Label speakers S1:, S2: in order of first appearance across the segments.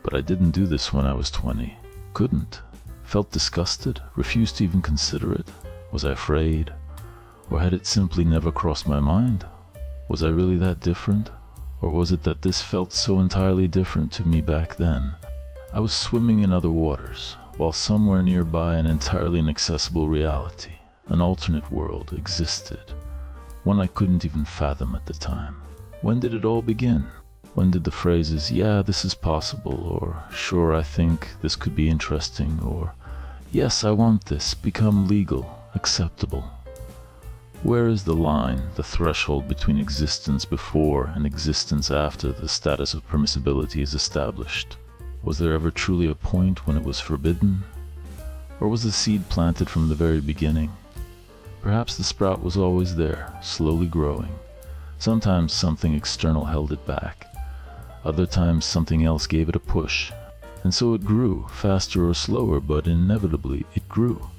S1: But I didn't do this when I was 20. Couldn't. Felt disgusted, refused to even consider it. Was I afraid? Or had it simply never crossed my mind? Was I really that different? Or was it that this felt so entirely different to me back then? I was swimming in other waters, while somewhere nearby an entirely inaccessible reality, an alternate world, existed. One I couldn't even fathom at the time. When did it all begin? When did the phrases, "yeah, this is possible," or "sure, I think this could be interesting," or "yes, I want this," become legal, acceptable? Where is the line, the threshold between existence before and existence after the status of permissibility is established? Was there ever truly a point when it was forbidden? Or was the seed planted from the very beginning? Perhaps the sprout was always there, slowly growing. Sometimes something external held it back. Other times something else gave it a push. And so it grew, faster or slower, but inevitably it grew.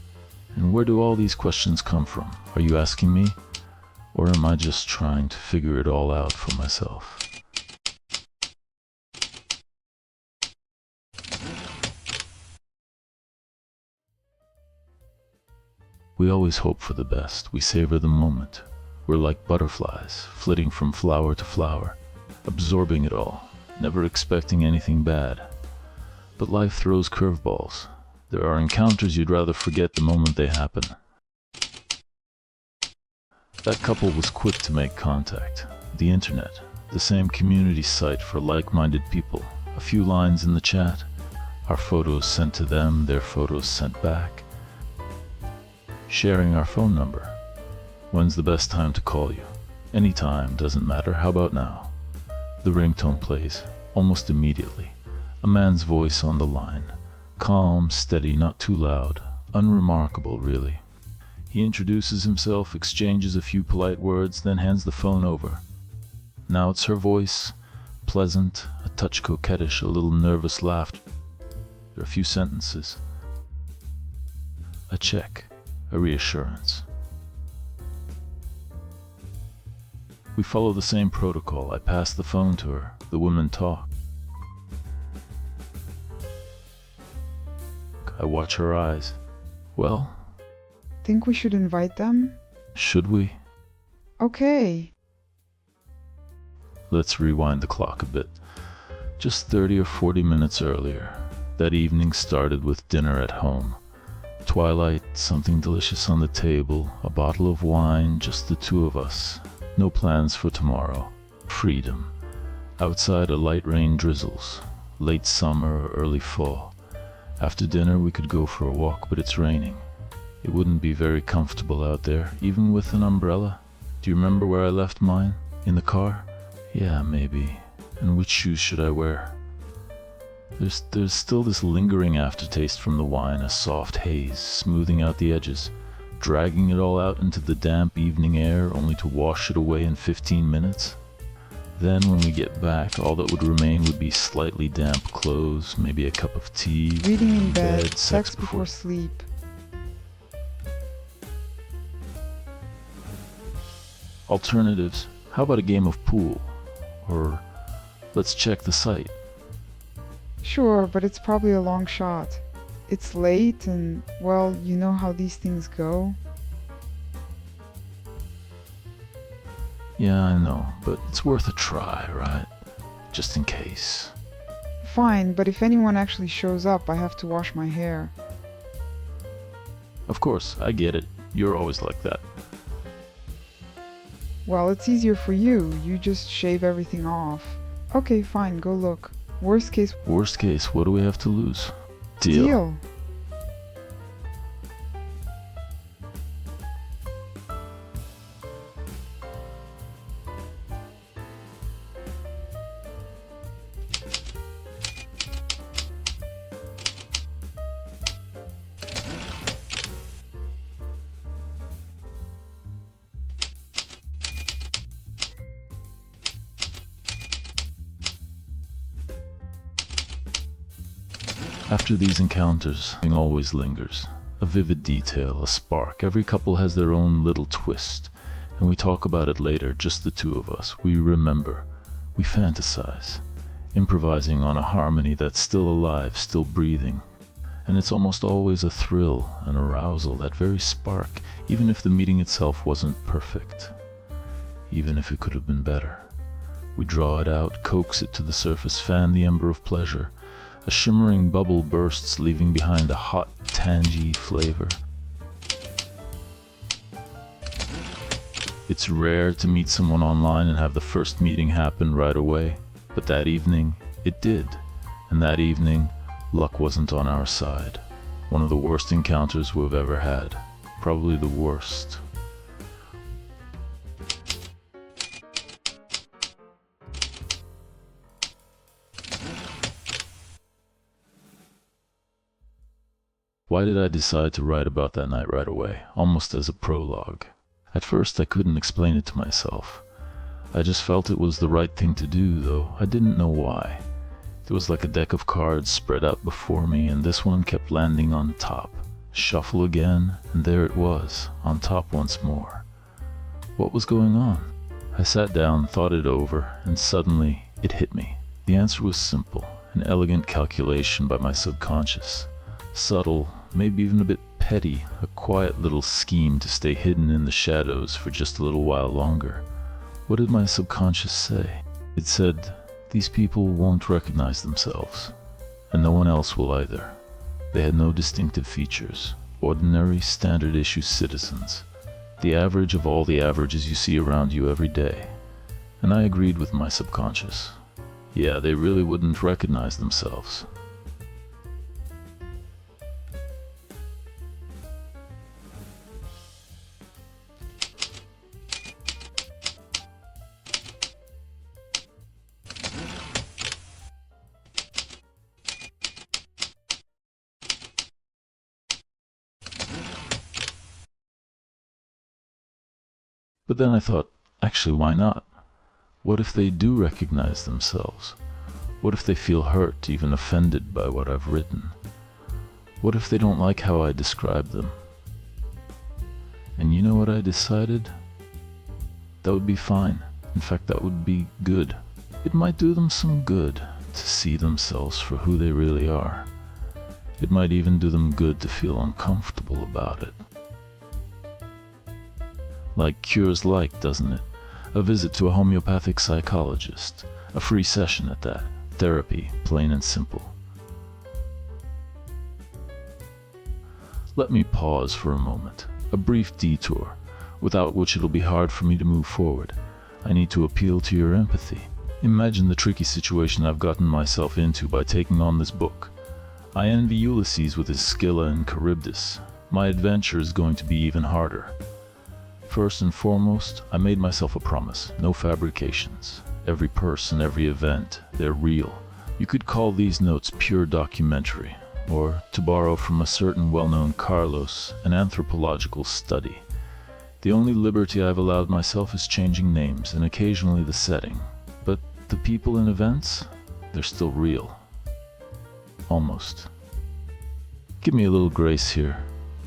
S1: And where do all these questions come from? Are you asking me? Or am I just trying to figure it all out for myself? We always hope for the best. We savor the moment. We're like butterflies, flitting from flower to flower, absorbing it all, never expecting anything bad. But life throws curveballs. There are encounters you'd rather forget the moment they happen. That couple was quick to make contact. The internet, the same community site for like-minded people. A few lines in the chat. Our photos sent to them, their photos sent back. Sharing our phone number. When's the best time to call you? Any time, doesn't matter. How about now? The ringtone plays, almost immediately. A man's voice on the line. Calm, steady, not too loud. Unremarkable, really. He introduces himself, exchanges a few polite words, then hands the phone over. Now it's her voice, pleasant, a touch coquettish, a little nervous laughter. A few sentences. A check, a reassurance. We follow the same protocol. I pass the phone to her. The women talk. I watch her eyes. Well?
S2: Think we should invite them?
S1: Should we?
S2: Okay.
S1: Let's rewind the clock a bit. Just 30 or 40 minutes earlier, that evening started with dinner at home. Twilight, something delicious on the table, a bottle of wine, just the two of us. No plans for tomorrow. Freedom. Outside a light rain drizzles. Late summer or early fall. After dinner we could go for a walk, but it's raining. It wouldn't be very comfortable out there, even with an umbrella. Do you remember where I left mine? In the car? Yeah, maybe. And which shoes should I wear? There's still this lingering aftertaste from the wine, a soft haze, smoothing out the edges, dragging it all out into the damp evening air, only to wash it away in 15 minutes. Then when we get back, all that would remain would be slightly damp clothes, maybe a cup of tea,
S2: reading in bed, sex before sleep.
S1: Alternatives. How about a game of pool? Or let's check the site.
S2: Sure, but it's probably a long shot. It's late and, well, you know how these things go.
S1: Yeah, I know, but it's worth a try, right? Just in case.
S2: Fine, but if anyone actually shows up, I have to wash my hair.
S1: Of course, I get it. You're always like that.
S2: Well, it's easier for you. You just shave everything off. Okay, fine, go look. Worst case,
S1: what do we have to lose? Deal. After these encounters, something always lingers. A vivid detail, a spark. Every couple has their own little twist, and we talk about it later, just the two of us. We remember. We fantasize. improvising on a harmony that's still alive, still breathing. And it's almost always a thrill, an arousal, that very spark, even if the meeting itself wasn't perfect, even if it could have been better. We draw it out, coax it to the surface, fan the ember of pleasure. A shimmering bubble bursts, leaving behind a hot, tangy flavor. It's rare to meet someone online and have the first meeting happen right away, but that evening, it did. And that evening, luck wasn't on our side. One of the worst encounters we've ever had. Probably the worst. Why did I decide to write about that night right away, almost as a prologue? At first I couldn't explain it to myself. I just felt it was the right thing to do, though I didn't know why. It was like a deck of cards spread out before me, and this one kept landing on top. Shuffle again, and there it was, on top once more. What was going on? I sat down, thought it over, and suddenly it hit me. The answer was simple, an elegant calculation by my subconscious. Subtle, maybe even a bit petty, a quiet little scheme to stay hidden in the shadows for just a little while longer. What did my subconscious say? It said, these people won't recognize themselves, and no one else will either. They had no distinctive features, ordinary, standard-issue citizens, the average of all the averages you see around you every day. And I agreed with my subconscious. Yeah, they really wouldn't recognize themselves. But then I thought, actually, why not? What if they do recognize themselves? What if they feel hurt, even offended by what I've written? What if they don't like how I describe them? And you know what I decided? That would be fine. In fact, that would be good. It might do them some good to see themselves for who they really are. It might even do them good to feel uncomfortable about it. Like cures like, doesn't it? A visit to a homeopathic psychologist. A free session at that. Therapy, plain and simple. Let me pause for a moment. A brief detour, without which it'll be hard for me to move forward. I need to appeal to your empathy. Imagine the tricky situation I've gotten myself into by taking on this book. I envy Ulysses with his Scylla and Charybdis. My adventure is going to be even harder. First and foremost, I made myself a promise, no fabrications. Every person, every event, they're real. You could call these notes pure documentary, or, to borrow from a certain well-known Carlos, an anthropological study. The only liberty I've allowed myself is changing names and occasionally the setting. But the people and events, they're still real. Almost. Give me a little grace here.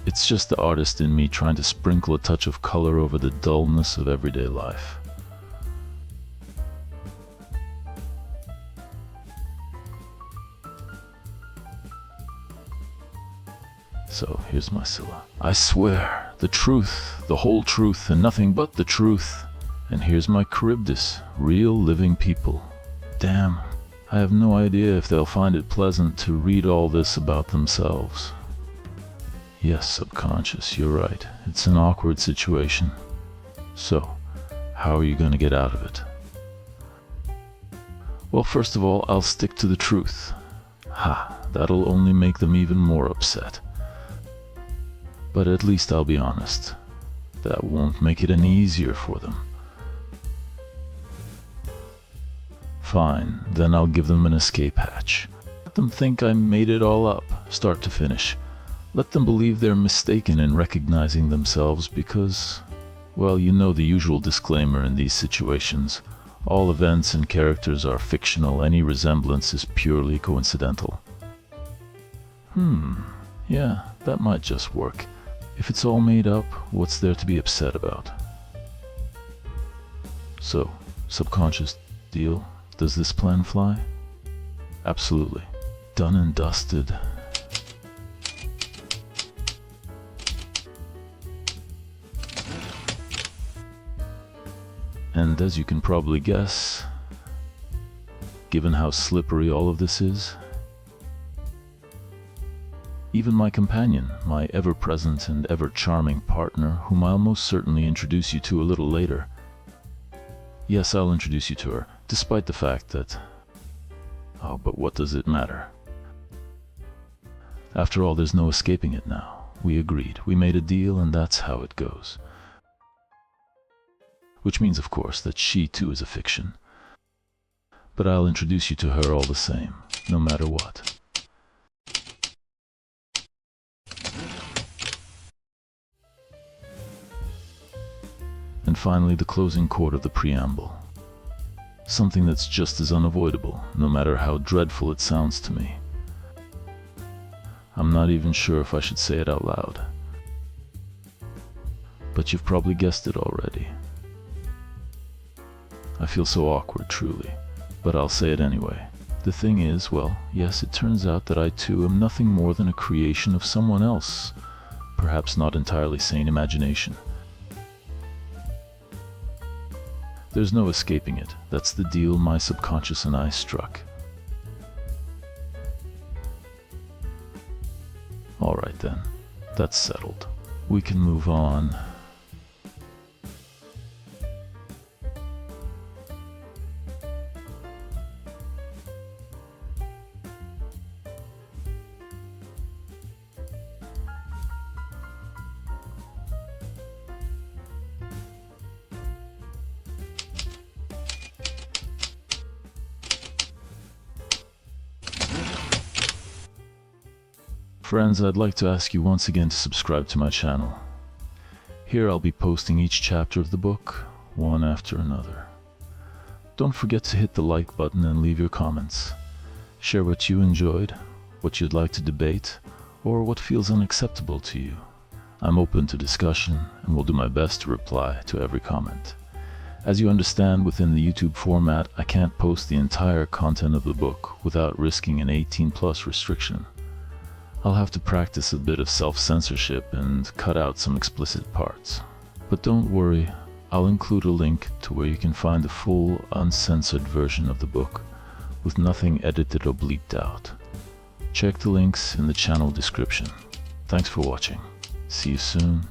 S1: It's just the artist in me trying to sprinkle a touch of color over the dullness of everyday life. So here's my Scylla. I swear, the truth, the whole truth, and nothing but the truth. And here's my Charybdis, real living people. Damn, I have no idea if they'll find it pleasant to read all this about themselves. Yes, subconscious, you're right. It's an awkward situation. So, how are you going to get out of it? Well, first of all, I'll stick to the truth. Ha, that'll only make them even more upset. But at least I'll be honest. That won't make it any easier for them. Fine, then I'll give them an escape hatch. Let them think I made it all up, start to finish. Let them believe they're mistaken in recognizing themselves because, well, you know the usual disclaimer in these situations. All events and characters are fictional, any resemblance is purely coincidental. Yeah, that might just work. If it's all made up, what's there to be upset about? So, subconscious deal, does this plan fly? Absolutely. Done and dusted. And as you can probably guess, given how slippery all of this is, even my companion, my ever-present and ever-charming partner, whom I'll most certainly introduce you to a little later. Yes, I'll introduce you to her, despite the fact that... Oh, but what does it matter? After all, there's no escaping it now. We agreed, we made a deal, and that's how it goes. Which means, of course, that she too is a fiction. But I'll introduce you to her all the same, no matter what. And finally, the closing chord of the preamble. Something that's just as unavoidable, no matter how dreadful it sounds to me. I'm not even sure if I should say it out loud. But you've probably guessed it already. I feel so awkward, truly, but I'll say it anyway. The thing is, well, yes, it turns out that I too am nothing more than a creation of someone else, perhaps not entirely sane imagination. There's no escaping it. That's the deal my subconscious and I struck. All right then, that's settled. We can move on. Friends, I'd like to ask you once again to subscribe to my channel. Here I'll be posting each chapter of the book, one after another. Don't forget to hit the like button and leave your comments. Share what you enjoyed, what you'd like to debate, or what feels unacceptable to you. I'm open to discussion and will do my best to reply to every comment. As you understand, within the YouTube format, I can't post the entire content of the book without risking an 18+ restriction. I'll have to practice a bit of self-censorship and cut out some explicit parts. But don't worry, I'll include a link to where you can find the full, uncensored version of the book, with nothing edited or bleeped out. Check the links in the channel description. Thanks for watching. See you soon.